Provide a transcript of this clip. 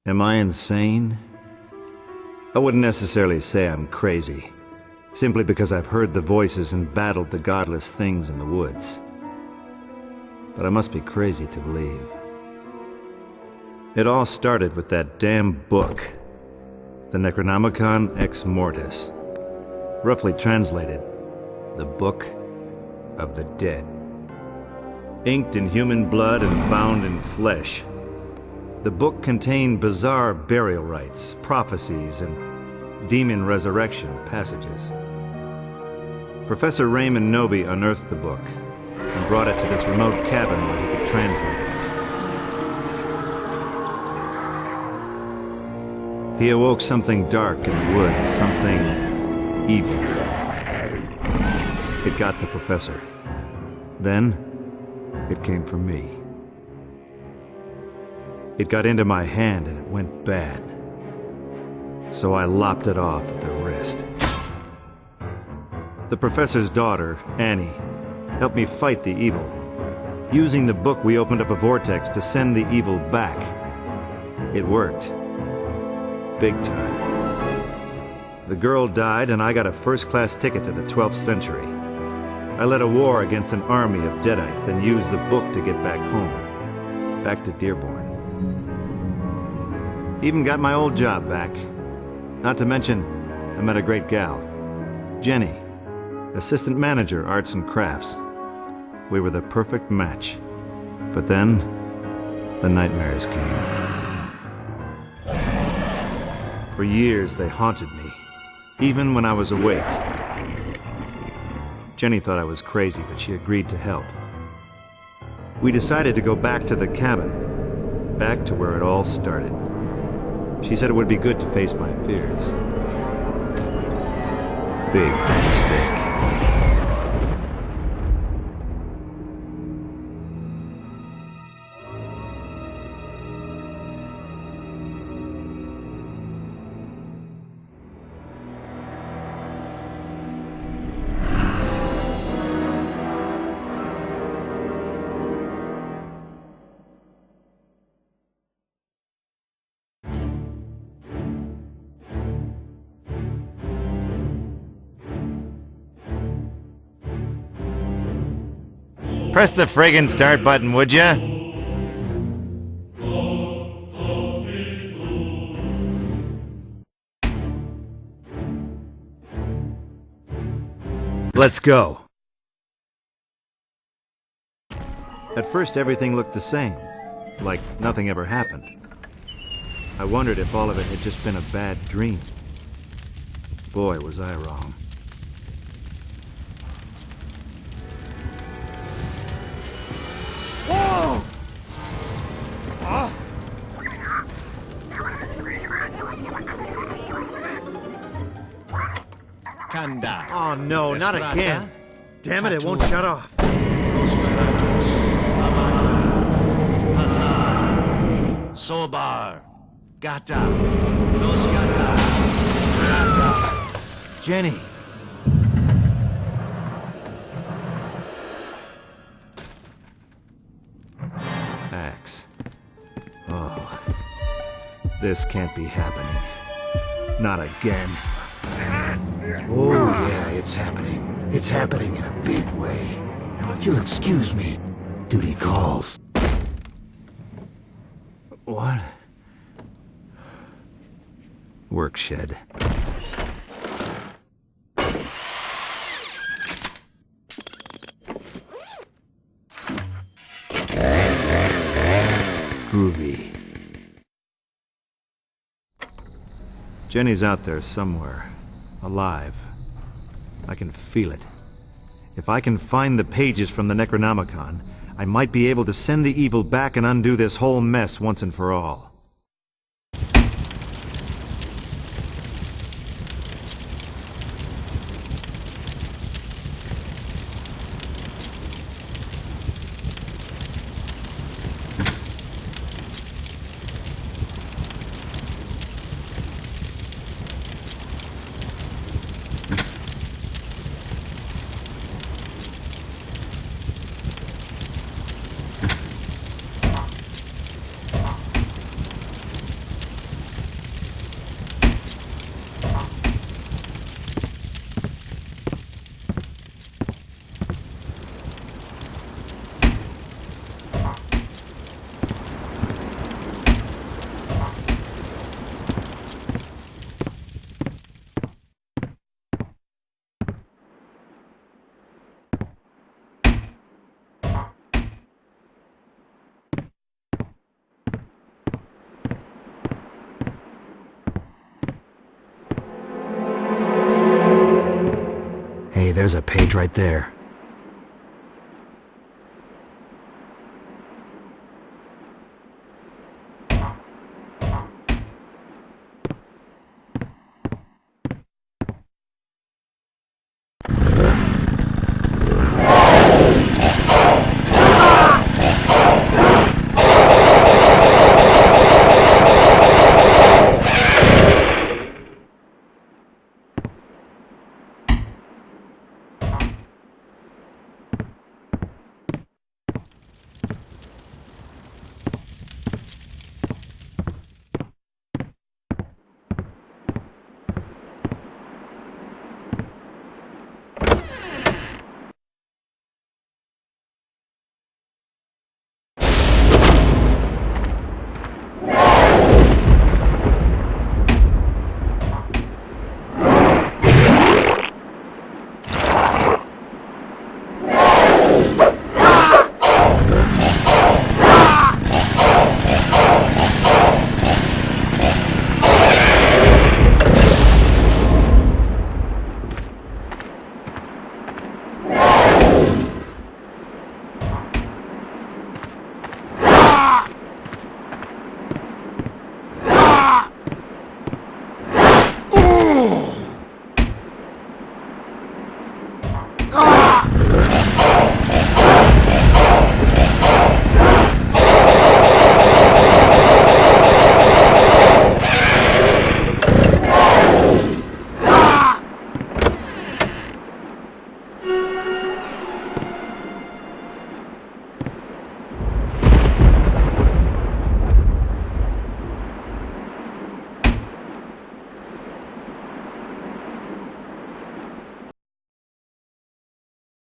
Am I insane? I wouldn't necessarily say I'm crazy, simply because I've heard the voices and battled the godless things in the woods. But I must be crazy to believe. It all started with that damn book, the Necronomicon Ex Mortis. Roughly translated, the Book of the Dead. Inked in human blood and bound in flesh, the book contained bizarre burial rites, prophecies, and demon resurrection passages. Professor Raymond Noby unearthed the book and brought it to this remote cabin where he could translate it. He awoke something dark in the woods, something evil. It got the professor. Then, it came for me. It got into my hand and it went bad. So I lopped it off at the wrist. The professor's daughter, Annie, helped me fight the evil. Using the book, we opened up a vortex to send the evil back. It worked. Big time. The girl died and I got a first-class ticket to the 12th century. I led a war against an army of Deadites, then used the book to get back home. Back to Dearborn. Even got my old job back. Not to mention, I met a great gal. Jenny, assistant manager, arts and crafts. We were the perfect match. But then, the nightmares came. For years, they haunted me, even when I was awake. Jenny thought I was crazy, but she agreed to help. We decided to go back to the cabin, back to where it all started. She said it would be good to face my fears. Big mistake. Press the friggin' start button, would ya? Let's go. At first, everything looked the same, like nothing ever happened. I wondered if all of it had just been a bad dream. Boy, was I wrong. Whoa! Kanda. Oh no, not again. Damn it, it won't shut off. Sobar. Gata. Los Gata. Gata. Jenny. Axe. Oh. This can't be happening. Not again. Oh, yeah, it's happening. It's happening in a big way. Now, if you'll excuse me, duty calls. What? Work shed. Groovy. Jenny's out there somewhere, alive. I can feel it. If I can find the pages from the Necronomicon, I might be able to send the evil back and undo this whole mess once and for all. There's a page right there.